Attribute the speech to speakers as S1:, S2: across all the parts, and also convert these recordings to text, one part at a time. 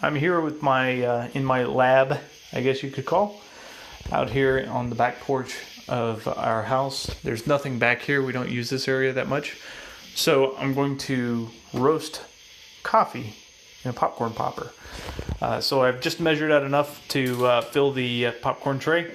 S1: I'm here with my in my lab, I guess you could call, out here on the back porch of our house. There's nothing back here. We don't use this area that much. So I'm going to roast coffee in a popcorn popper. So I've just measured out enough to fill the popcorn tray.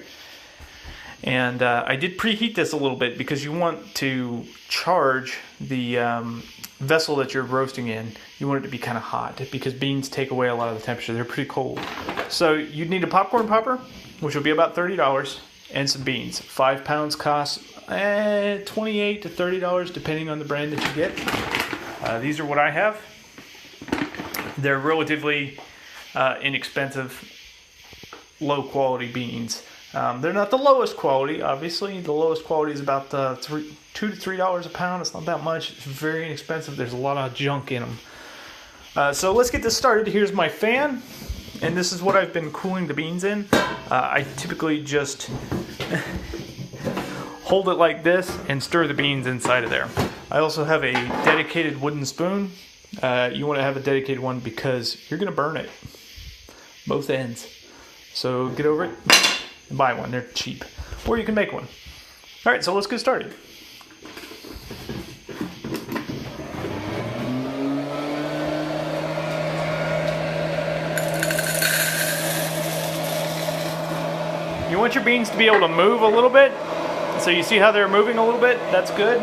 S1: And I did preheat this a little bit because you want to charge the vessel that you're roasting in. You want it to be kind of hot because beans take away a lot of the temperature. They're pretty cold. So you'd need a popcorn popper, which will be about $30, and some beans. 5 pounds costs $28 to $30 depending on the brand that you get. These are what I have. They're relatively inexpensive, low quality beans. They're not the lowest quality, obviously. The lowest quality is about $2 to $3 a pound. It's not that much. It's very inexpensive. There's a lot of junk in them. So let's get this started. Here's my fan, and this is what I've been cooling the beans in. I typically just hold it like this and stir the beans inside of there. I also have a dedicated wooden spoon. You want to have a dedicated one because you're going to burn it, both ends. So get over it and buy one. They're cheap. Or you can make one. All right, so let's get started. You want your beans to be able to move a little bit. So you see how they're moving a little bit? That's good.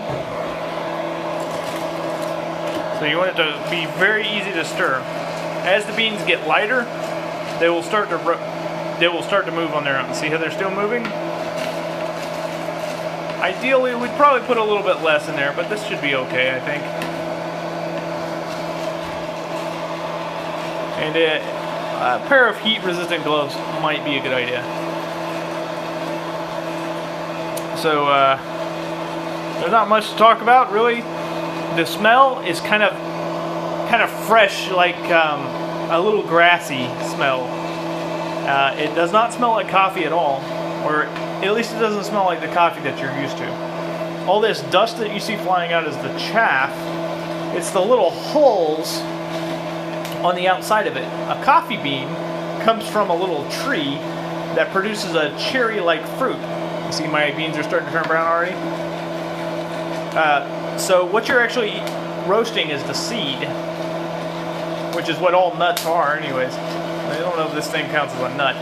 S1: So you want it to be very easy to stir. As the beans get lighter, they will start to move on their own. See how they're still moving? Ideally, we'd probably put a little bit less in there, but this should be okay, I think. And a pair of heat-resistant gloves might be a good idea. So, there's not much to talk about, really. The smell is kind of fresh, like a little grassy smell. It does not smell like coffee at all, or at least it doesn't smell like the coffee that you're used to. All this dust that you see flying out is the chaff. It's the little hulls on the outside of it. A coffee bean comes from a little tree that produces a cherry-like fruit. You see my beans are starting to turn brown already? So what you're actually roasting is the seed, which is what all nuts are anyways. I don't know if this thing counts as a nut.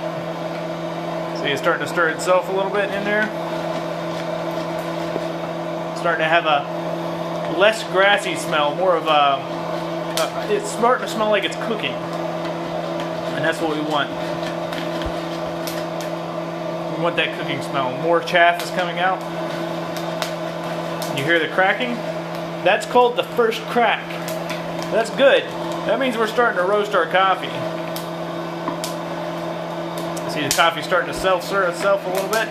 S1: See, it's starting to stir itself a little bit in there. It's starting to have a less grassy smell, more of it's starting to smell like it's cooking. And that's what we want. We want that cooking smell. More chaff is coming out. You hear the cracking? That's called the first crack. That's good. That means we're starting to roast our coffee. See the coffee starting to self-stir itself a little bit.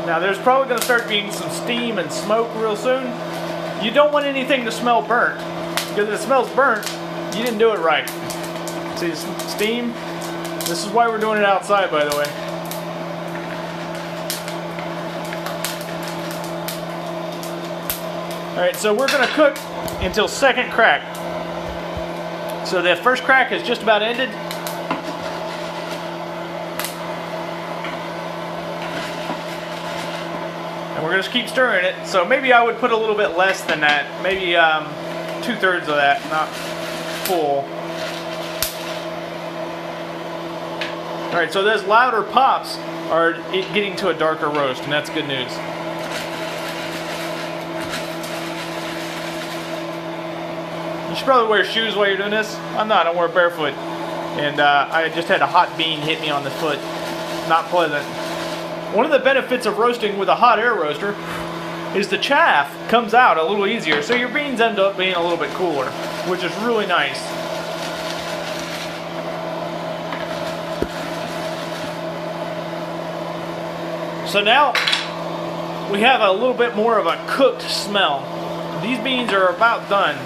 S1: Now there's probably going to start being some steam and smoke real soon. You don't want anything to smell burnt, because if it smells burnt, you didn't do it right. See the steam? This is why we're doing it outside, by the way. Alright, so we're going to cook until second crack. So the first crack has just about ended. And we're going to keep stirring it. So maybe I would put a little bit less than that. Maybe 2/3 of that, not full. Alright, so those louder pops are getting to a darker roast, and that's good news. You should probably wear shoes while you're doing this. I'm not. I wear barefoot. And I just had a hot bean hit me on the foot. Not pleasant. One of the benefits of roasting with a hot air roaster is the chaff comes out a little easier. So your beans end up being a little bit cooler, which is really nice. So now we have a little bit more of a cooked smell. These beans are about done.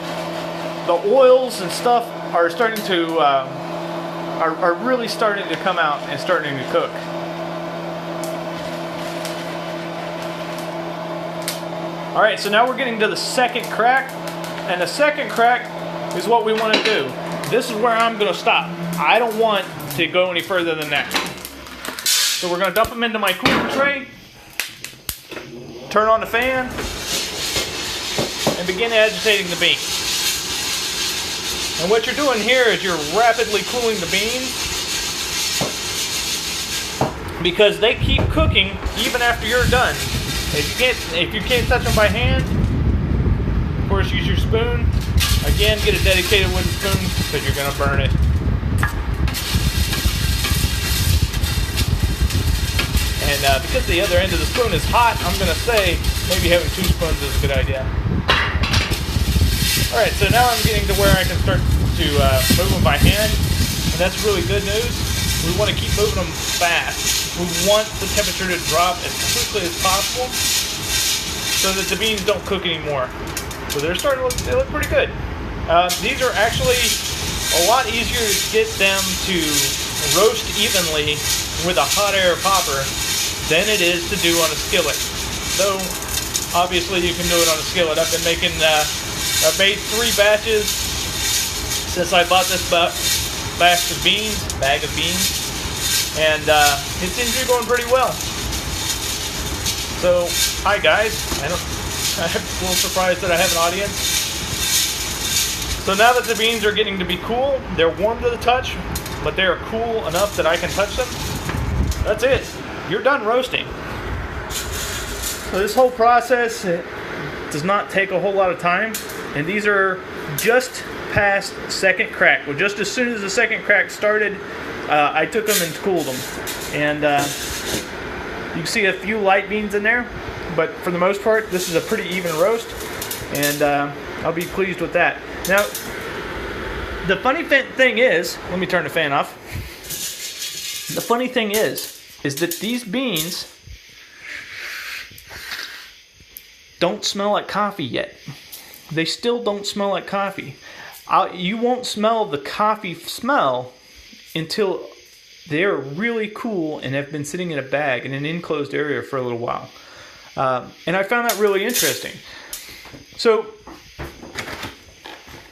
S1: The oils and stuff are starting to are really starting to come out and starting to cook. All right, so now we're getting to the second crack, and the second crack is what we want to do. This is where I'm going to stop. I don't want to go any further than that. So we're going to dump them into my cooler tray, turn on the fan, and begin agitating the beans. And what you're doing here is you're rapidly cooling the beans because they keep cooking even after you're done. If you can't touch them by hand, of course use your spoon. Again, get a dedicated wooden spoon because you're going to burn it. And because the other end of the spoon is hot, I'm going to say maybe having 2 spoons is a good idea. Alright, so now I'm getting to where I can start to move them by hand. And that's really good news. We want to keep moving them fast. We want the temperature to drop as quickly as possible so that the beans don't cook anymore. So they're starting to look, they look pretty good. These are actually a lot easier to get them to roast evenly with a hot air popper than it is to do on a skillet. Though, obviously you can do it on a skillet. I've been making, I've made 3 batches since I bought this bag of beans, and it seems to be going pretty well. So, hi guys. I'm a little surprised that I have an audience. So now that the beans are getting to be cool, they're warm to the touch, but they are cool enough that I can touch them. That's it. You're done roasting. So this whole process does not take a whole lot of time, and these are just past second crack. Well, just as soon as the second crack started, I took them and cooled them. And you can see a few light beans in there, but for the most part, this is a pretty even roast, and I'll be pleased with that. Now, the funny thing is, let me turn the fan off. The funny thing is that these beans don't smell like coffee yet. They still don't smell like coffee. You won't smell the coffee smell until they're really cool and have been sitting in a bag in an enclosed area for a little while. And I found that really interesting. So,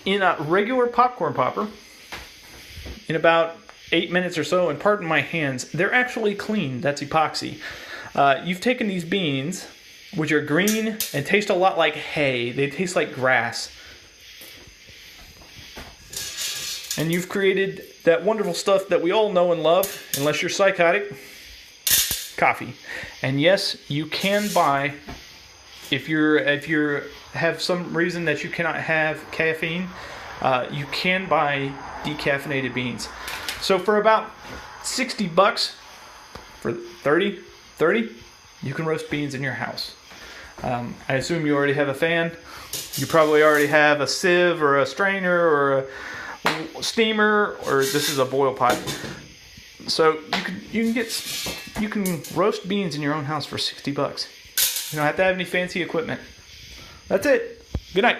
S1: in a regular popcorn popper, in about 8 minutes or so, and pardon my hands, they're actually clean. That's epoxy. You've taken these beans, which are green and taste a lot like hay. They taste like grass. And you've created that wonderful stuff that we all know and love, unless you're psychotic, coffee. And yes, you can buy, if you have some reason that you cannot have caffeine, you can buy decaffeinated beans. So for about $60, for 30, you can roast beans in your house. I assume you already have a fan. You probably already have a sieve or a strainer or a steamer, or this is a boil pot. So you can roast beans in your own house for $60. You don't have to have any fancy equipment. That's it. Good night.